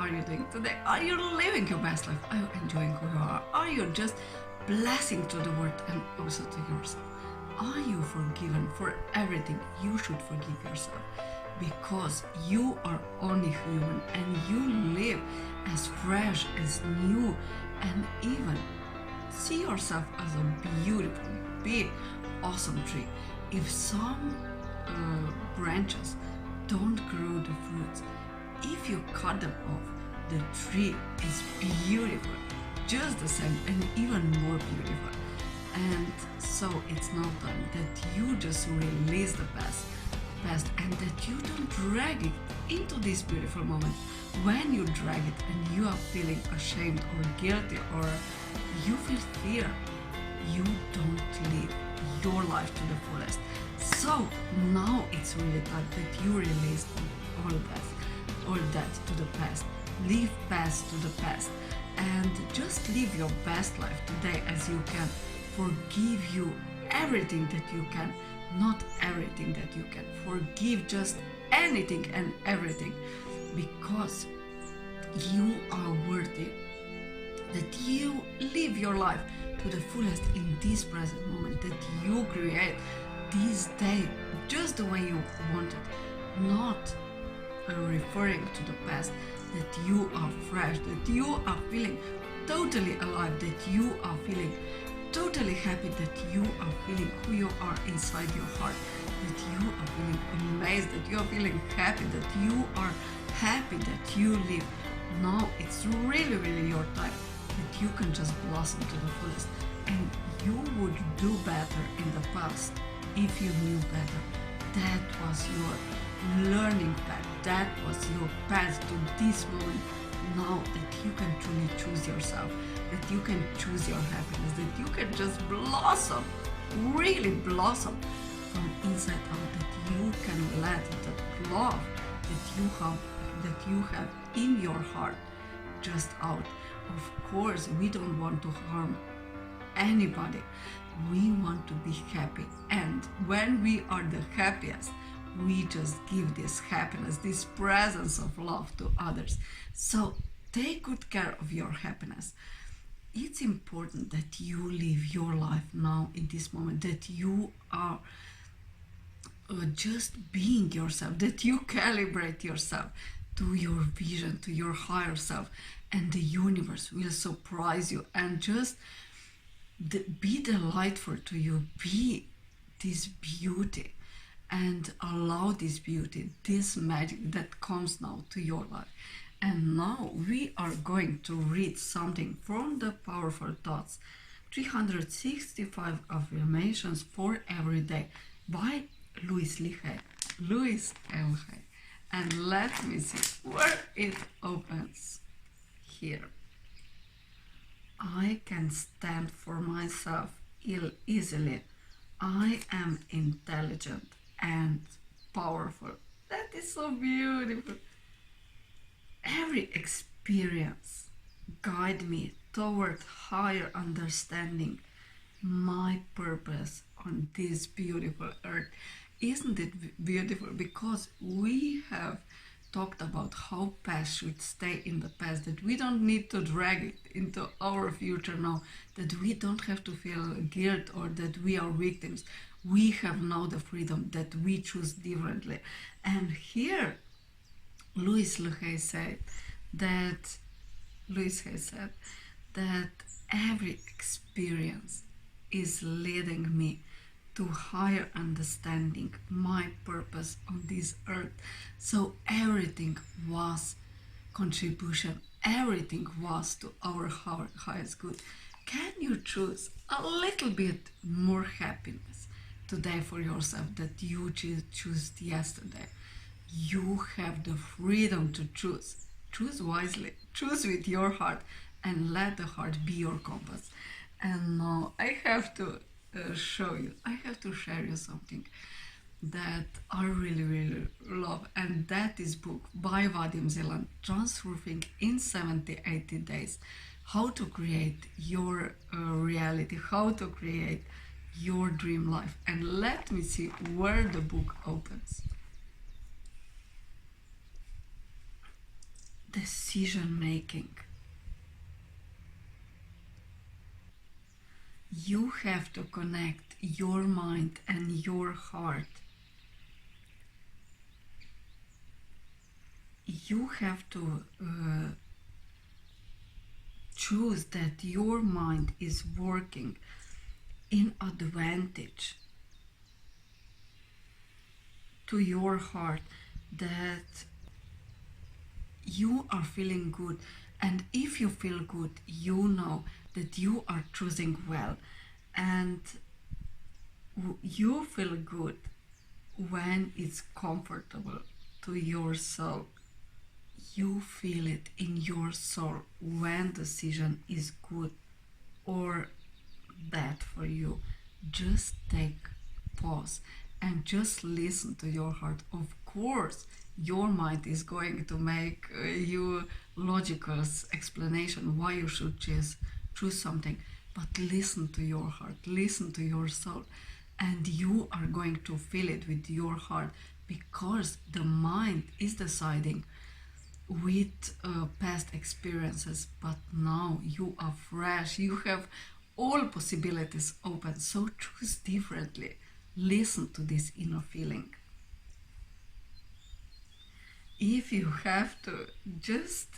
are you doing today? Are you living your best life? Are you enjoying who you are? Are you just blessing to the world and also to yourself? Are you forgiven for everything? You should forgive yourself because you are only human and you live as fresh, as new, and even see yourself as a beautiful, big, awesome tree. If some branches don't grow the fruits, if you cut them off, the tree is beautiful, just the same and even more beautiful. And so it's now time that you just release the past and that you don't drag it into this beautiful moment. When you drag it and you are feeling ashamed or guilty or you feel fear, you don't live your life to the fullest. So now it's really time that you release all that to the past. Leave past to the past and just live your best life today as you can. Forgive you everything that you can, not everything that you can. Forgive just anything and everything because you are worthy, that you live your life to the fullest in this present moment, that you create this day just the way you want it, not referring to the past, that you are fresh, that you are feeling totally alive, that you are feeling totally happy, that you are feeling who you are inside your heart, that you are feeling amazed, that you are feeling happy, that you are happy that you live. Now it's really, really your time that you can just blossom to the fullest. And you would do better in the past if you knew better. That was your learning path. That was your path to this moment. Now that you can truly choose yourself, that you can choose your happiness, that you can just blossom, really blossom from inside out, that you can let the love that you have in your heart just out. Of course, we don't want to harm anybody. We want to be happy, and when we are the happiest, we just give this happiness, this presence of love to others. So take good care of your happiness. It's important that you live your life now in this moment, that you are just being yourself, that you calibrate yourself to your vision, to your higher self, and the universe will surprise you and just be delightful to you. Be this beauty and allow this beauty, this magic that comes now to your life. And now we are going to read something from the Powerful Thoughts 365 Affirmations for Every Day by Louis L. Hay. And let me see where it opens. Here. I can stand for myself easily. I am intelligent and powerful. That is so beautiful. Every experience guide me toward higher understanding my purpose on this beautiful earth. Isn't it beautiful? Because we have talked about how past should stay in the past, that we don't need to drag it into our future now, that we don't have to feel guilt or that we are victims. We have now the freedom that we choose differently. And here Louis Hay said that every experience is leading me to higher understanding my purpose on this earth. So everything was contribution, everything was to our highest good. Can you choose a little bit more happiness today for yourself that you choose yesterday? You have the freedom to choose. Choose wisely, choose with your heart, and let the heart be your compass. And now I have to I have to share you something that I really, really love, and that is book by Vadim Zeland, Transforming in 70-80 Days, how to create your reality, how to create your dream life. And let me see where the book opens. decision making. You have to connect your mind and your heart. You have to choose that your mind is working in advantage to your heart, that you are feeling good. And if you feel good, you know that you are choosing well. And you feel good when it's comfortable to your soul. You feel it in your soul when decision is good or bad for you. Just take pause and just listen to your heart. Of course, your mind is going to make you logical explanation why you should choose something, but listen to your heart, listen to your soul, and you are going to feel it with your heart, because the mind is deciding with past experiences, but now you are fresh, you have all possibilities open, so choose differently. Listen to this inner feeling. If you have to just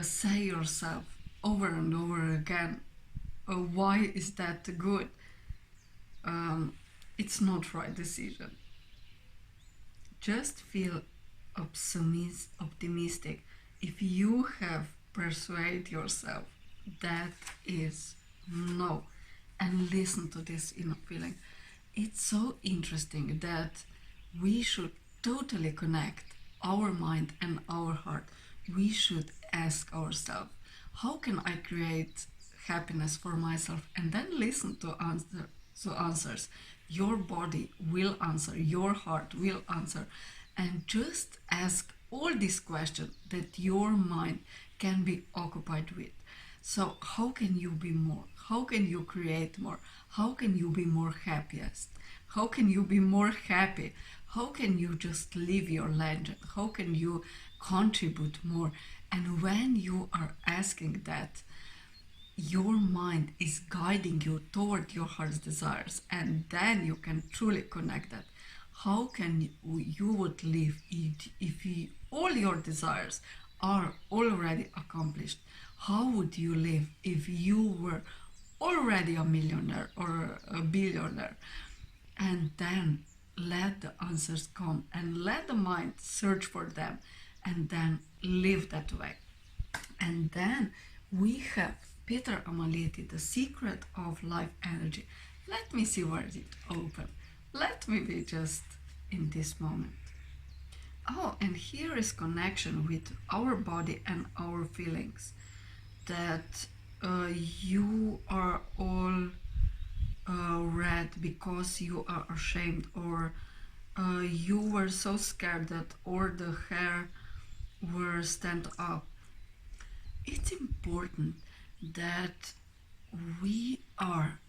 say yourself over and over again, why is that good? It's not right decision. Just feel optimistic. If you have persuade yourself that is no, and listen to this inner feeling. It's so interesting that we should totally connect our mind and our heart. We should ask ourselves, how can I create happiness for myself? And then listen to answers. Your body will answer, your heart will answer. And just ask all these questions that your mind can be occupied with. So how can you be more? How can you create more? How can you be more happiest? How can you be more happy? How can you just live your legend? How can you contribute more? And when you are asking that, your mind is guiding you toward your heart's desires, and then you can truly connect that. How can you would live if all your desires are already accomplished? How would you live if you were already a millionaire or a billionaire? And then let the answers come and let the mind search for them, and then live that way. And then we have Peter Amaliti, The Secret of Life Energy. Let me see where it open. Let me be just in this moment. Oh, and here is connection with our body and our feelings. That you are all red because you are ashamed, or you were so scared that all the hair were stand up. It's important that we are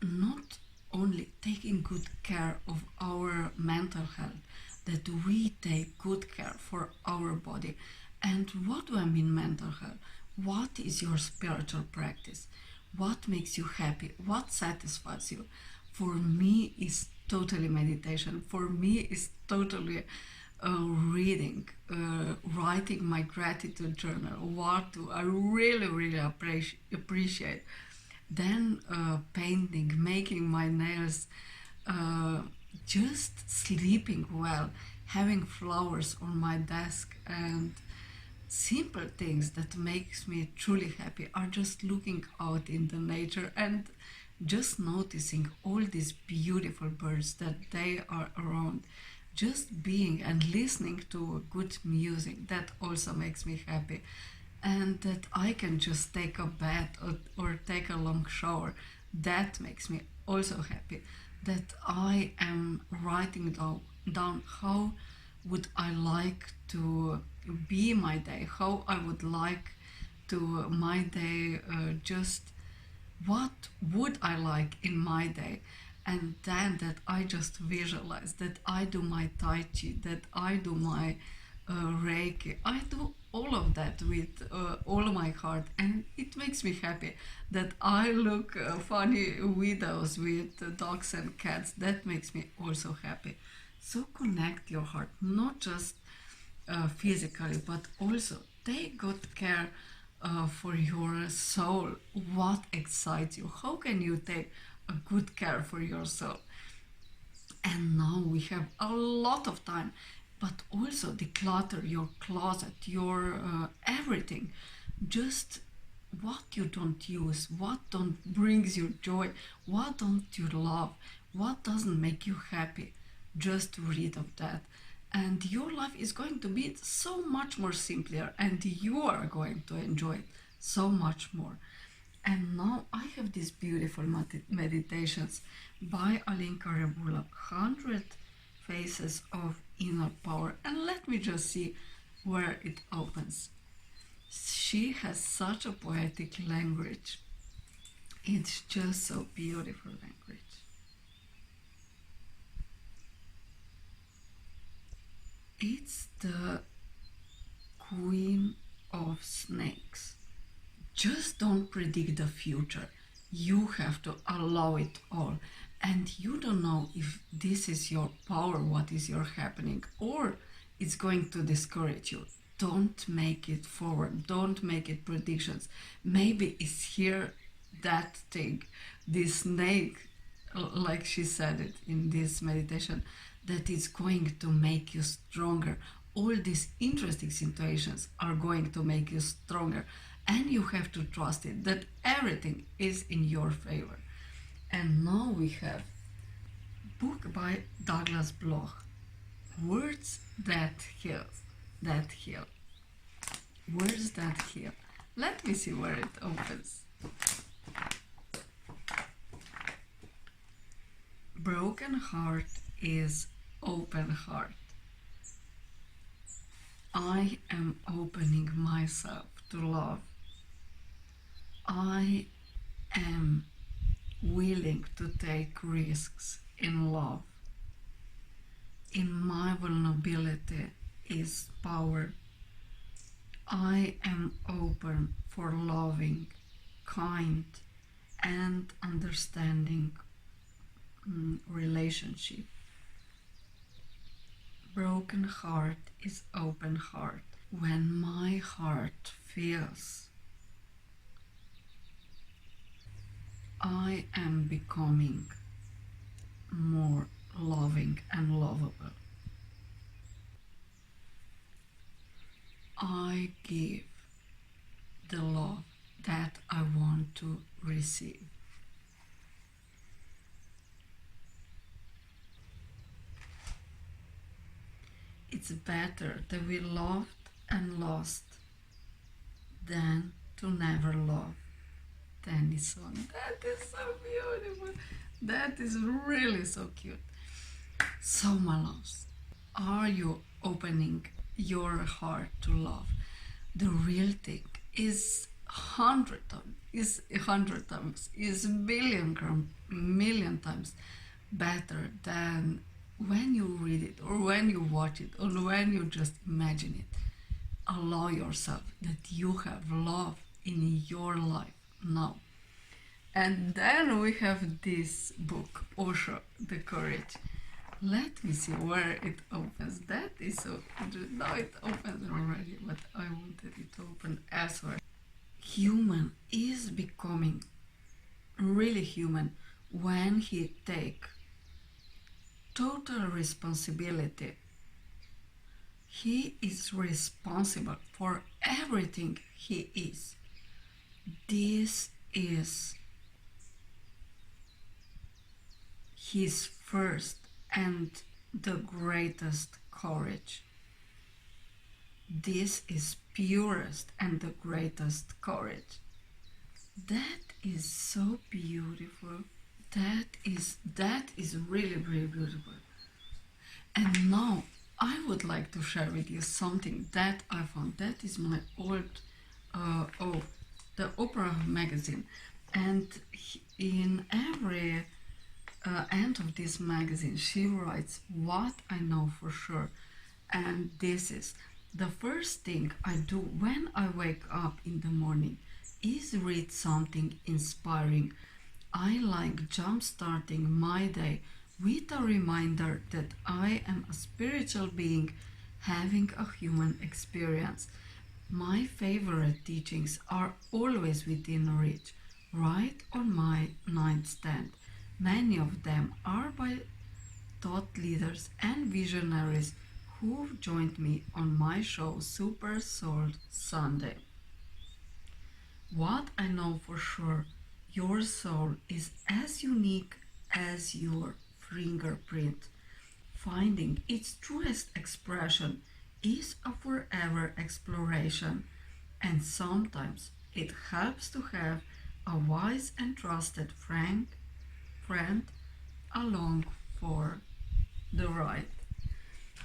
not only taking good care of our mental health, that we take good care for our body. And what do I mean mental health? What is your spiritual practice? What makes you happy? What satisfies you? For me is totally meditation. For me is totally reading, writing my gratitude journal. What do I really appreciate? Then painting, making my nails, just sleeping well, having flowers on my desk, and simple things that makes me truly happy are just looking out in the nature and just noticing all these beautiful birds that they are around. Just being and listening to good music, that also makes me happy. And that I can just take a bath, or take a long shower, that makes me also happy. That I am writing down how would I like to be my day, how I would like to my day, just what would I like in my day. And then that I just visualize that I do my tai chi, that I do my Reiki. I do all of that with all my heart, and it makes me happy that I look funny videos with dogs and cats. That makes me also happy. So connect your heart, not just physically, but also take good care for your soul. What excites you? How can you take a good care for your soul? And now we have a lot of time, but also declutter your closet, your everything. Just what you don't use, what don't brings you joy, what don't you love, what doesn't make you happy. Just rid of that, and your life is going to be so much more simpler, and you are going to enjoy it so much more. And now I have these beautiful meditations by Alinka Rebula, 100 Faces of Inner Power. And let me just see where it opens. She has such a poetic language. It's just so beautiful language. It's the Queen of Snakes. Just don't predict the future. You have to allow it all. And you don't know if this is your power, what is your happening, or it's going to discourage you. Don't make it forward. Don't make it predictions. Maybe it's here that thing, this snake, like she said it in this meditation, that is going to make you stronger. All these interesting situations are going to make you stronger, and you have to trust it that everything is in your favor. And now we have book by Douglas Bloch, Words That Heal. That heal. Words that heal. Let me see where it opens. Broken heart is open heart. I am opening myself to love. I am willing to take risks in love. In my vulnerability is power. I am open for loving, kind, and understanding relationship. Broken heart is open heart. When my heart feels, I am becoming more loving and lovable. I give the love that I want to receive. It's better to be loved and lost than to never love. Tennyson. That is so beautiful. That is really so cute. So, my loves, are you opening your heart to love? The real thing is 100 times, is 100 times, is million times better than when you read it or when you watch it or when you just imagine it. Allow yourself that you have love in your life now. And then we have this book, Osho, The Courage. Let me see where it opens. That is so interesting. Now it opens already, but I wanted it to open elsewhere. Human is becoming really human when he takes total responsibility. He is responsible for everything he is. This is his first and the greatest courage. This is purest and the greatest courage. That is so beautiful. That is really, really beautiful. And now I would like to share with you something that I found. That is my old, the Opera magazine. And in every end of this magazine, she writes what I know for sure. And this is The first thing I do when I wake up in the morning is read something inspiring. I like jump-starting my day with a reminder that I am a spiritual being having a human experience. My favorite teachings are always within reach, right on my nightstand. Many of them are by thought leaders and visionaries who've joined me on my show Super Soul Sunday. What I know for sure, your soul is as unique as your fingerprint. Finding its truest expression is a forever exploration, and sometimes it helps to have a wise and trusted friend along for the ride.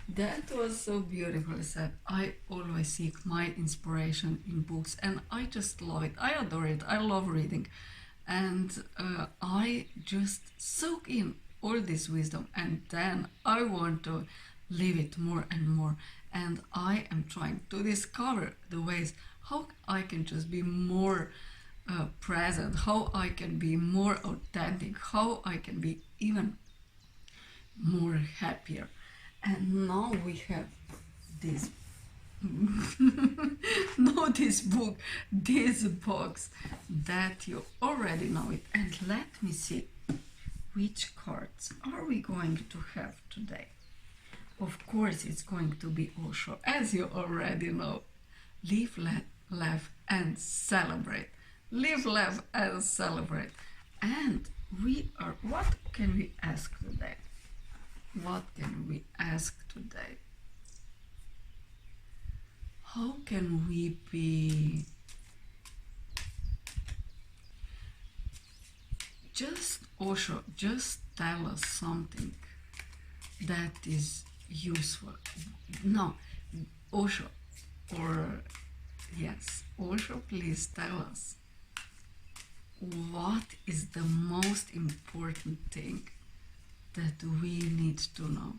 That was so beautifully said. I always seek my inspiration in books and I just love it. I adore it. I love reading. And I just soak in all this wisdom and then I want to live it more and more. And I am trying to discover the ways how I can just be more present, how I can be more authentic, how I can be even more happier. And now we have this no, this book, this box that you already know it. And let me see which cards are we going to have today. Of course it's going to be Osho, as you already know. Live, laugh and celebrate. Live, laugh and celebrate. And what can we ask today? What can we ask today? How can we be just Osho, just tell us something that is useful. No, Osho, or yes, Osho, please tell us what is the most important thing that we need to know.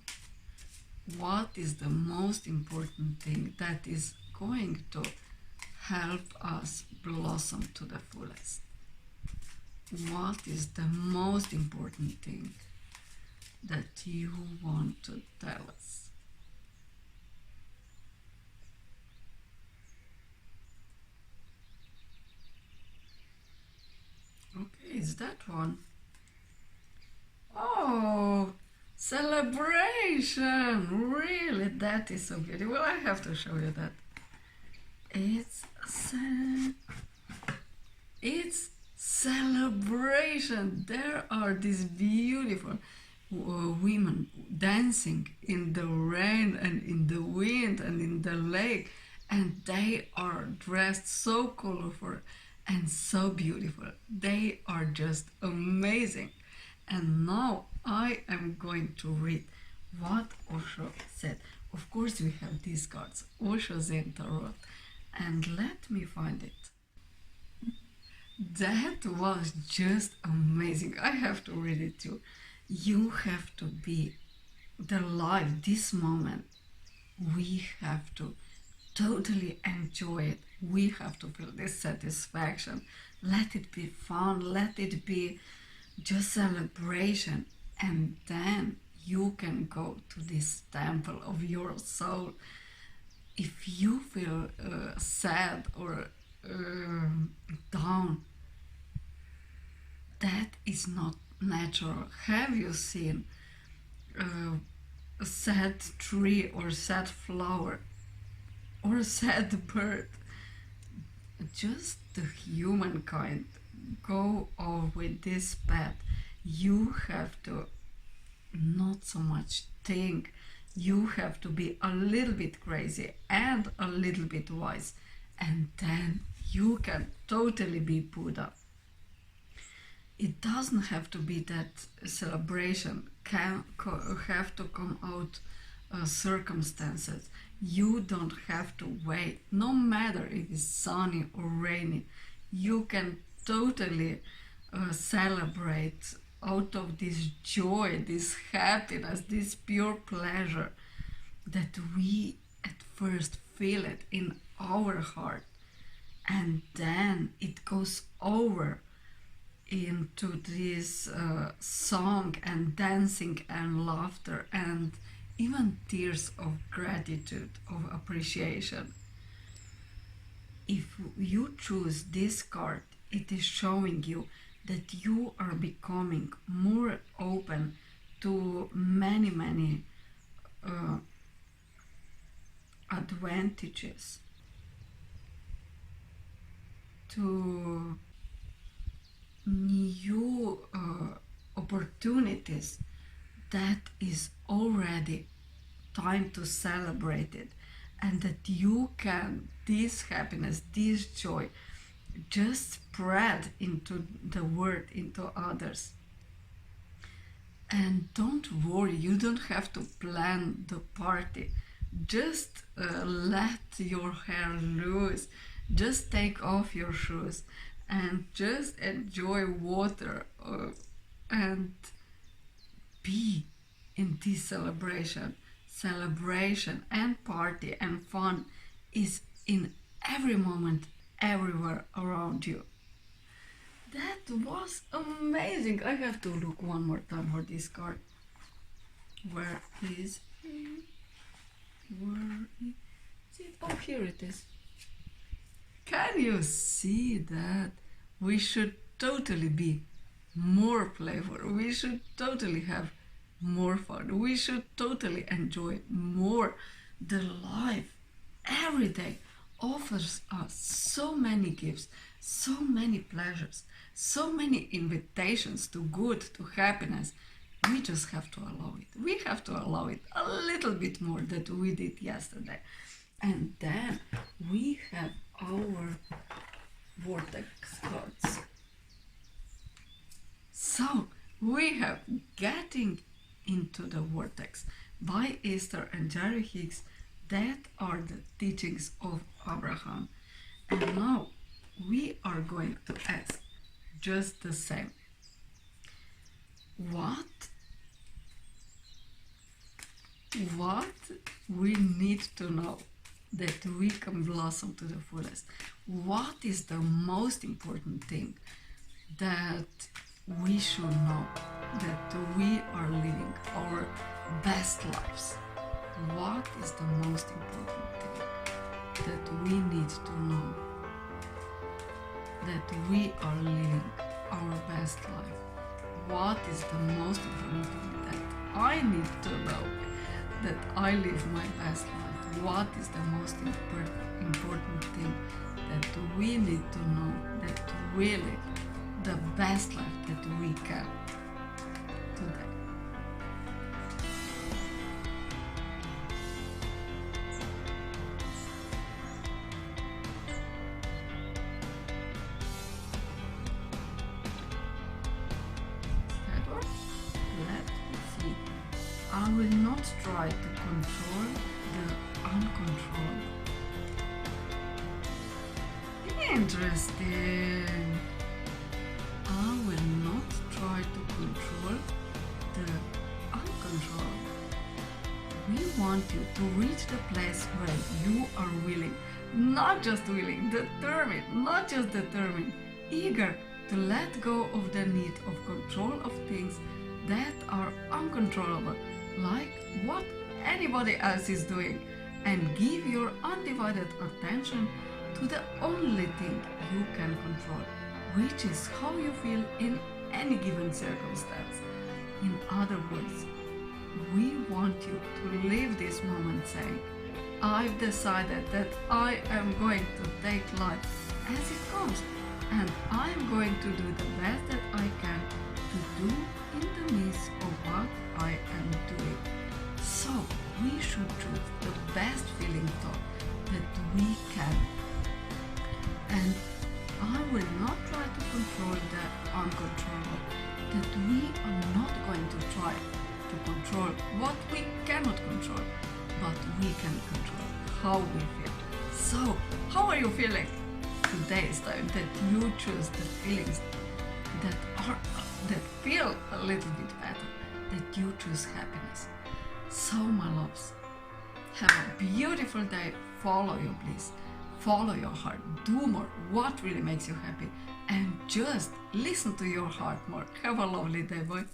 What is the most important thing that is going to help us blossom to the fullest? What is the most important thing that you want to tell us? Okay, is that one? Oh, celebration! Really, that is so beautiful. I have to show you that. It's celebration. There are these beautiful women dancing in the rain and in the wind and in the lake, and they are dressed so colorful and so beautiful. They are just amazing. And now I am going to read what Osho said. Of course, we have these cards, Osho Zen Tarot, and let me find it. That was just amazing. I have to read it too. You have to be the life, this moment. We have to totally enjoy it. We have to feel this satisfaction. Let it be fun. Let it be just celebration. And then you can go to this temple of your soul. If you feel sad or down, that is not natural. Have you seen a sad tree or sad flower or a sad bird? Just the humankind go off with this path. You have to not so much think. You have to be a little bit crazy and a little bit wise, and then you can totally be Buddha. It doesn't have to be that celebration can have to come out circumstances. You don't have to wait, no matter if it's sunny or rainy. You can totally celebrate out of this joy, this happiness, this pure pleasure that we at first feel it in our heart, and then it goes over into this song and dancing and laughter and even tears of gratitude, of appreciation. If you choose this card, it is showing you that you are becoming more open to many advantages, to new opportunities that is already time to celebrate it, and that you can this happiness, this joy just spread into the world, into others. And don't worry, you don't have to plan the party. Just let your hair loose, just take off your shoes and just enjoy water and be in this celebration. Celebration and party and fun is in every moment, everywhere around you. That was amazing. I have to look one more time for this card. Where is it? Where is it? Oh, here it is. Can you see that? We should totally be more playful. We should totally have more fun. We should totally enjoy more. The life every day offers us so many gifts, so many pleasures, so many invitations to good, to happiness. We just have to allow it. We have to allow it a little bit more than we did yesterday. And then we have our vortex cards. So we have Getting into the Vortex by Esther and Jerry Hicks. That are the teachings of Abraham. And now we are going to ask just the same. What we need to know that we can blossom to the fullest? What is the most important thing that we should know, that we are living our best lives? What is the most important thing that we need to know, that we are living our best life? What is the most important thing that I need to know, that I live my best life? What is the most important thing that we need to know, that we live the best life that we can today? I will not try to control the uncontrollable. Interesting. I will not try to control the uncontrollable. We want you to reach the place where you are willing, not just willing, determined, not just determined, eager to let go of the need of control of things that are uncontrollable, like what anybody else is doing, and give your undivided attention to the only thing you can control, which is how you feel in any given circumstance. In other words, we want you to live this moment saying, I've decided that I am going to take life as it comes, and I'm going to do the best that I can to do in the midst of what I am doing. So we should choose the best feeling thought that we can. And I will not try to control the uncontrollable, that we are not going to try to control what we cannot control, but we can control how we feel. So, how are you feeling? Today is time that you choose the feelings that feel a little bit better, that you choose happiness. So, my loves, have a beautiful day follow your bliss, follow your heart, do more, what really makes you happy, and just listen to your heart more. Have a lovely day, boy.